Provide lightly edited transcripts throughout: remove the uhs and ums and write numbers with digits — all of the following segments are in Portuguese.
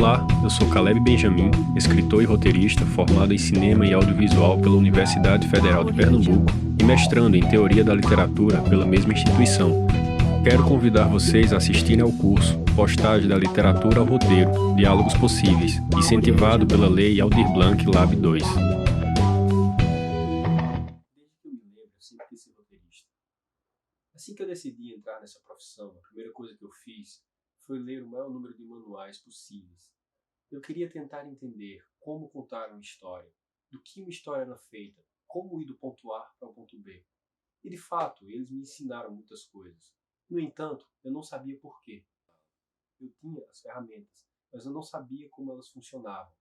Olá, eu sou Caleb Benjamin, escritor e roteirista formado em cinema e audiovisual pela Universidade Federal de Pernambuco e mestrando em Teoria da Literatura pela mesma instituição. Quero convidar vocês a assistirem ao curso Postagem da Literatura ao Roteiro, Diálogos Possíveis, incentivado pela Lei Aldir Blanc Lab 2. Desde que eu me lembro, eu sempre quis ser roteirista. Assim que eu decidi entrar nessa profissão, a primeira coisa que eu fiz foi ler o maior número de manuais possíveis. Eu queria tentar entender como contar uma história, do que uma história era feita, como ir do ponto A para o ponto B. E de fato, eles me ensinaram muitas coisas. No entanto, eu não sabia por quê. Eu tinha as ferramentas, mas eu não sabia como elas funcionavam.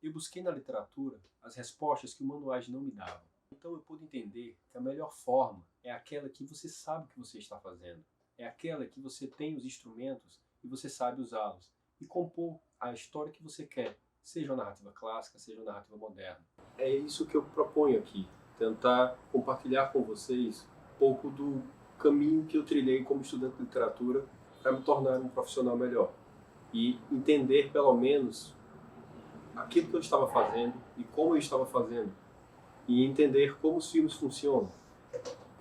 Eu busquei na literatura as respostas que os manuais não me davam. Então eu pude entender que a melhor forma é aquela que você sabe que você está fazendo. É aquela que você tem os instrumentos e você sabe usá-los. E compor a história que você quer, seja uma narrativa clássica, seja uma narrativa moderna. É isso que eu proponho aqui. Tentar compartilhar com vocês um pouco do caminho que eu trilhei como estudante de literatura para me tornar um profissional melhor. E entender pelo menos aquilo que eu estava fazendo e como eu estava fazendo. E entender como os filmes funcionam.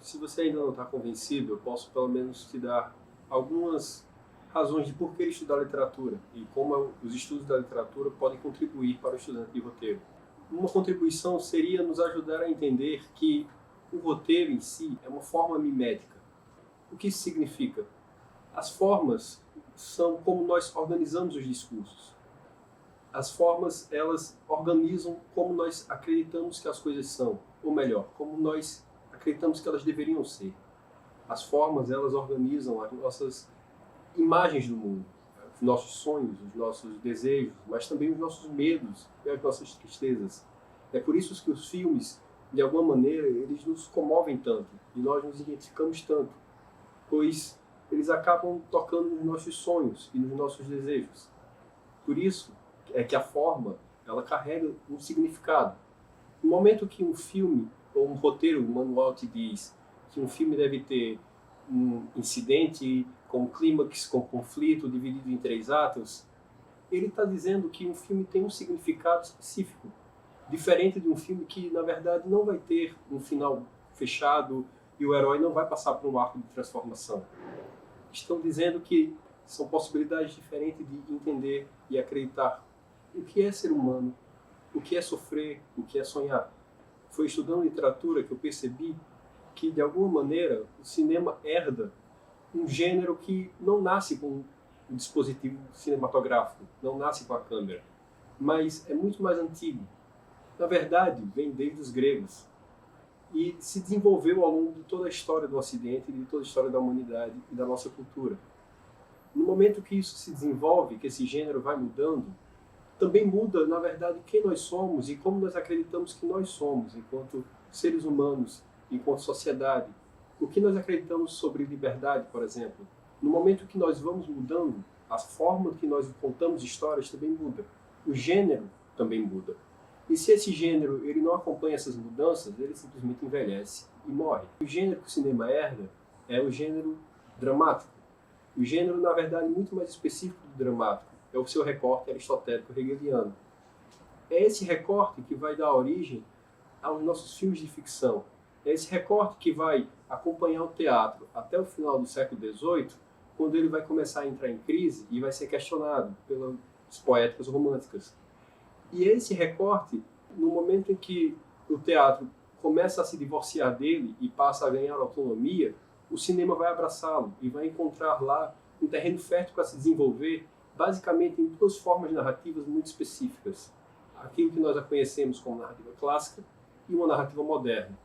Se você ainda não está convencido, eu posso pelo menos te dar algumas razões de por que estudar literatura e como os estudos da literatura podem contribuir para o estudante de roteiro. Uma contribuição seria nos ajudar a entender que o roteiro em si é uma forma mimética. O que isso significa? As formas são como nós organizamos os discursos. As formas, elas organizam como nós acreditamos que as coisas são, ou melhor, como nós acreditamos que elas deveriam ser. As formas, elas organizam as nossas imagens do mundo, os nossos sonhos, os nossos desejos, mas também os nossos medos e as nossas tristezas. É por isso que os filmes, de alguma maneira, eles nos comovem tanto e nós nos identificamos tanto, pois eles acabam tocando nos nossos sonhos e nos nossos desejos. Por isso é que a forma, ela carrega um significado. No momento que um filme ou um roteiro, um manual te diz que um filme deve ter um incidente com clímax, com conflito, dividido em 3 atos, ele está dizendo que um filme tem um significado específico, diferente de um filme que, na verdade, não vai ter um final fechado e o herói não vai passar por um arco de transformação. Estão dizendo que são possibilidades diferentes de entender e acreditar o que é ser humano, o que é sofrer, o que é sonhar. Foi estudando literatura que eu percebi que, de alguma maneira, o cinema herda um gênero que não nasce com um dispositivo cinematográfico, não nasce com a câmera, mas é muito mais antigo. Na verdade, vem desde os gregos e se desenvolveu ao longo de toda a história do Ocidente e de toda a história da humanidade e da nossa cultura. No momento que isso se desenvolve, que esse gênero vai mudando, também muda, na verdade, quem nós somos e como nós acreditamos que nós somos enquanto seres humanos, enquanto sociedade. O que nós acreditamos sobre liberdade, por exemplo. No momento que nós vamos mudando, a forma que nós contamos histórias também muda. O gênero também muda. E se esse gênero ele não acompanha essas mudanças, ele simplesmente envelhece e morre. O gênero que o cinema herda é o gênero dramático. O gênero, na verdade, muito mais específico do dramático. É o seu recorte aristotélico hegeliano. É esse recorte que vai dar origem aos nossos filmes de ficção. É esse recorte que vai acompanhar o teatro até o final do século XVIII, quando ele vai começar a entrar em crise e vai ser questionado pelas poéticas românticas. E esse recorte, no momento em que o teatro começa a se divorciar dele e passa a ganhar autonomia, o cinema vai abraçá-lo e vai encontrar lá um terreno fértil para se desenvolver, basicamente em 2 formas narrativas muito específicas. Aquilo que nós conhecemos como narrativa clássica e uma narrativa moderna.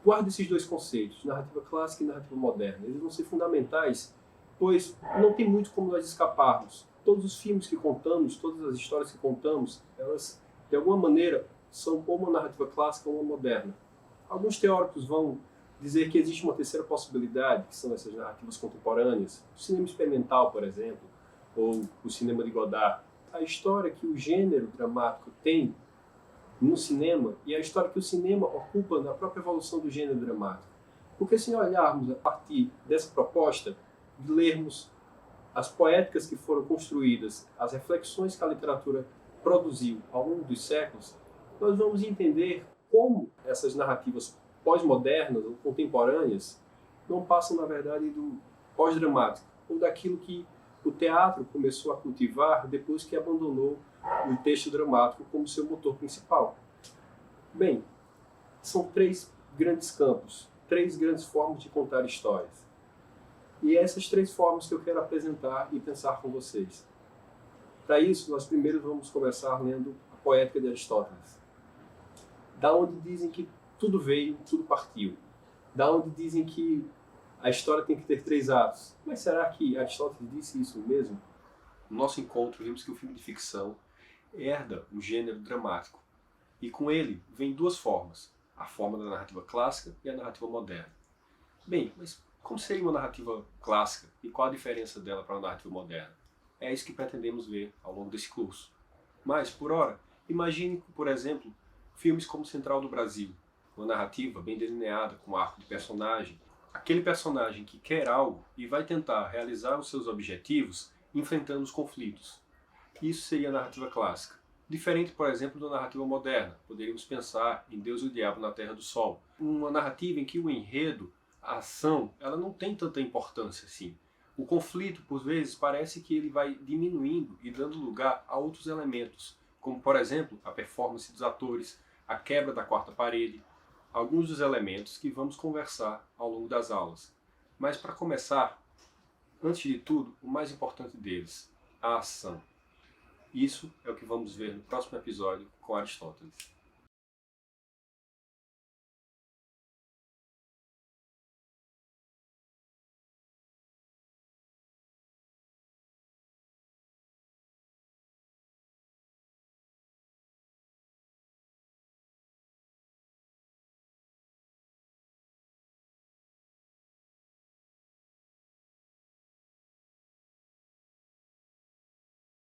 Guarde esses 2 conceitos, narrativa clássica e narrativa moderna. Eles vão ser fundamentais, pois não tem muito como nós escaparmos. Todos os filmes que contamos, todas as histórias que contamos, elas, de alguma maneira, são ou uma narrativa clássica ou uma moderna. Alguns teóricos vão dizer que existe uma terceira possibilidade, que são essas narrativas contemporâneas. O cinema experimental, por exemplo, ou o cinema de Godard. A história que o gênero dramático tem no cinema e a história que o cinema ocupa na própria evolução do gênero dramático. Porque se olharmos a partir dessa proposta, de lermos as poéticas que foram construídas, as reflexões que a literatura produziu ao longo dos séculos, nós vamos entender como essas narrativas pós-modernas ou contemporâneas não passam, na verdade, do pós-dramático, ou daquilo que o teatro começou a cultivar depois que abandonou o texto dramático como seu motor principal. Bem, são três grandes campos, três grandes formas de contar histórias. E essas três formas que eu quero apresentar e pensar com vocês. Para isso, nós primeiro vamos começar lendo a Poética de Aristóteles. Da onde dizem que tudo veio, tudo partiu. Da onde dizem que a história tem que ter 3 atos. Mas será que Aristóteles disse isso mesmo? No nosso encontro, vimos que o filme de ficção herda o gênero dramático. E com ele vem 2 formas. A forma da narrativa clássica e a narrativa moderna. Bem, mas como seria uma narrativa clássica e qual a diferença dela para uma narrativa moderna? É isso que pretendemos ver ao longo desse curso. Mas, por ora, imagine, por exemplo, filmes como Central do Brasil, uma narrativa bem delineada com um arco de personagem, aquele personagem que quer algo e vai tentar realizar os seus objetivos enfrentando os conflitos. Isso seria a narrativa clássica. Diferente, por exemplo, da narrativa moderna. Poderíamos pensar em Deus e o Diabo na Terra do Sol. Uma narrativa em que o enredo, a ação, ela não tem tanta importância assim. O conflito, por vezes, parece que ele vai diminuindo e dando lugar a outros elementos, como, por exemplo, a performance dos atores, a quebra da quarta parede, alguns dos elementos que vamos conversar ao longo das aulas. Mas, para começar, antes de tudo, o mais importante deles, a ação. Isso é o que vamos ver no próximo episódio com Aristóteles.